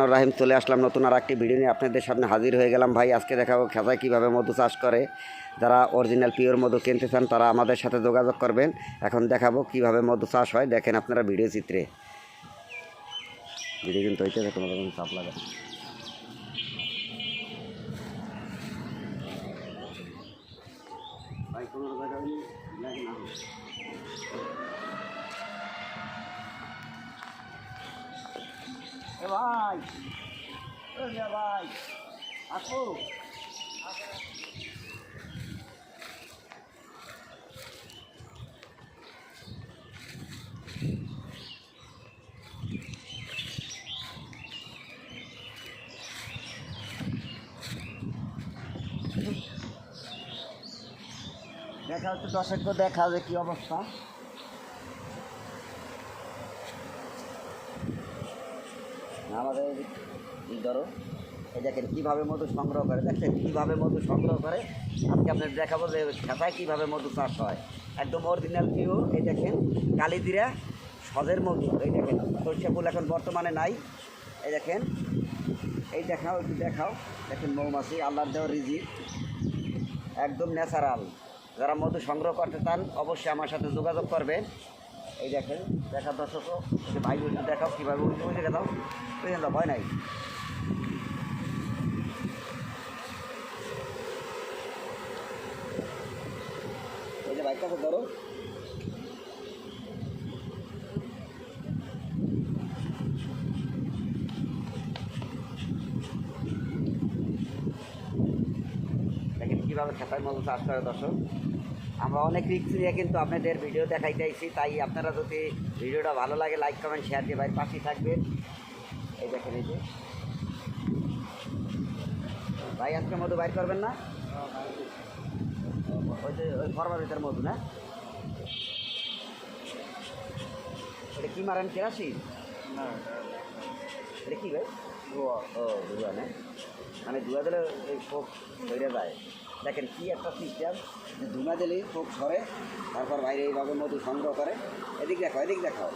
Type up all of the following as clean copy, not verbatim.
রহমানির রহিম। চলে আসলাম নতুন আর একটি ভিডিও নিয়ে আপনাদের সামনে হাজির হয়ে গেলাম। ভাই আজকে দেখাবো খেসায় কীভাবে মধু চাষ করে। যারা অরিজিনাল পিওর মধু কিনতে চান তারা আমাদের সাথে যোগাযোগ করবেন। এখন দেখাবো কীভাবে মধু চাষ হয়, দেখেন আপনারা ভিডিও চিত্রে। ভিডিও কিন্তু হইতে তোমাদের কোনো চাপ লাগে ভাই, কোনো জায়গায় লাগে না। ভাই ভাই আসো, দেখা হচ্ছে দর্শককে দেখা যে কী অবস্থা। আমাদের ধরো এই দেখেন কীভাবে মধু সংগ্রহ করে, দেখছেন কীভাবে মধু সংগ্রহ করে। আজকে আপনাদের দেখাবো যে খেতায় কীভাবে মধু চাষ হয়, একদম অরিজিনাল পিওর। এই দেখেন কালিজিরা সজের মধু। এই দেখেন সরষে ফুল এখন বর্তমানে নাই। এই দেখেন, এই দেখাও একটু দেখাও, দেখেন মৌমাছি আল্লাহর দেওয়া রিজিক, একদম ন্যাচারাল। যারা মধু সংগ্রহ করতে চান অবশ্যই আমার সাথে যোগাযোগ করবেন। এই দেখেন দেখা দর্শকও ভাই একটু দেখাও কীভাবে ওই দেখে দাও, বুঝলেন তো, ভয় নাই। এই যে বাইকটাকে ধরো, দেখেন কীভাবে খেতায় মধু চাষ করে দর্শক। আমরা অনেক রিস্ক নিয়ে কিন্তু আপনাদের ভিডিও দেখাইতেছি, তাই আপনারা যদি ভিডিওটা ভালো লাগে লাইক কমেন্ট শেয়ার দিয়ে ভাই পাশেই থাকবেন। এই দেখেন এই যে ভাই আজকে মধু বাইর করবেন না, ওই যে ওই ফরমার ভিতরে মধু না, এটা কী মারেন কেরাসি না, এটা কী ভাই? ও ধুয়া না, মানে ধুয়া দিলে এই ফোক ধরে যায়। দেখেন কী একটা সিস্টেম, যে ধুমা দিলেই ফোক সরে, তারপর বাইরে এইভাবে মধু সংগ্রহ করে। এদিক দেখাও, এদিক দেখাও,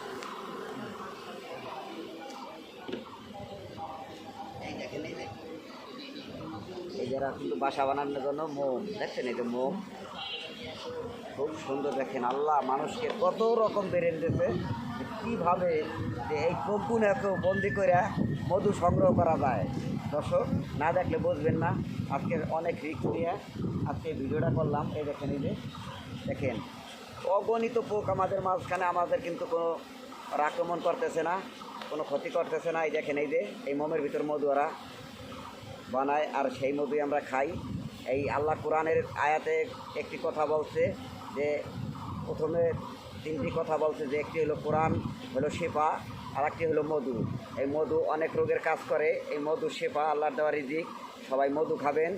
এই দেখেন এই যে এই যারা কিন্তু বাসা বানানোর জন্য মোম, দেখছেন এই যে মোম খুব সুন্দর। দেখেন আল্লাহ মানুষকে কত রকম বেরেন দিয়েছে, কীভাবে যে এই ফোকগুলোকে বন্দি করে মধু সংগ্রহ করা যায়। দর্শক না দেখলে বুঝবেন না। আজকের অনেক রিস্ক নিয়ে আজকে ভিডিওটা করলাম। এই দেখেন এই যে দেখেন অগণিত পোক আমাদের মাঝখানে, আমাদের কিন্তু কোনো আক্রমণ করতেছে না, কোনো ক্ষতি করতেছে না। এই দেখেন এই যে এই মোমের ভিতর মধু ওরা বানায়, আর সেই মধুই আমরা খাই। এই আল্লাহ কোরআনের আয়াতে একটি কথা বলছে যে প্রথমে তিনটি কথা বলছে, যে একটি হলো কোরআন হলো শেফা, আর একটি হলো মধু। এই মধু অনেক রোগের কাজ করে, এই মধু শেফা, আল্লাহর দেওয়া রিজিক। সবাই মধু খাবেন,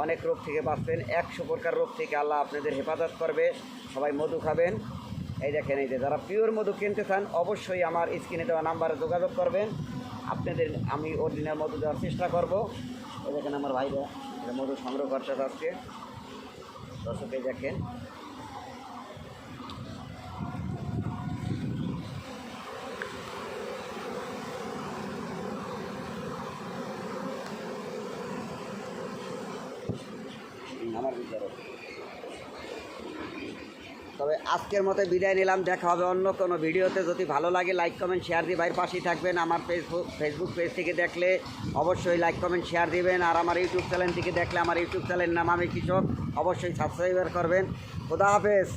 অনেক রোগ থেকে বাঁচবেন, 100 প্রকার রোগ থেকে আল্লাহ আপনাদের হেফাজত করবে। সবাই মধু খাবেন। এই দেখেন এই যে যারা পিওর মধু কিনতে চান অবশ্যই আমার স্ক্রিনে দেওয়া নাম্বারে যোগাযোগ করবেন। আপনাদের আমি অরিজিনাল মধু দেওয়ার চেষ্টা করব। এই দেখেন আমার ভাইরা এটা মধু সংগ্রহ করতে আজকে দর্শকে দেখেন। আমার ভিতরে তবে আজকের মতো বিদায় নিলাম, দেখা হবে অন্য কোনো ভিডিওতে। যদি ভালো লাগে লাইক কমেন্ট শেয়ার দিয়ে ভাইয়ের পাশেই থাকবেন। আমার ফেসবুক পেজ থেকে দেখলে অবশ্যই লাইক কমেন্ট শেয়ার দিবেন, আর আমার ইউটিউব চ্যানেল থেকে দেখলে আমার ইউটিউব চ্যানেলের নাম আমি কৃষক, অবশ্যই সাবস্ক্রাইব করবেন। খোদা হাফেজ।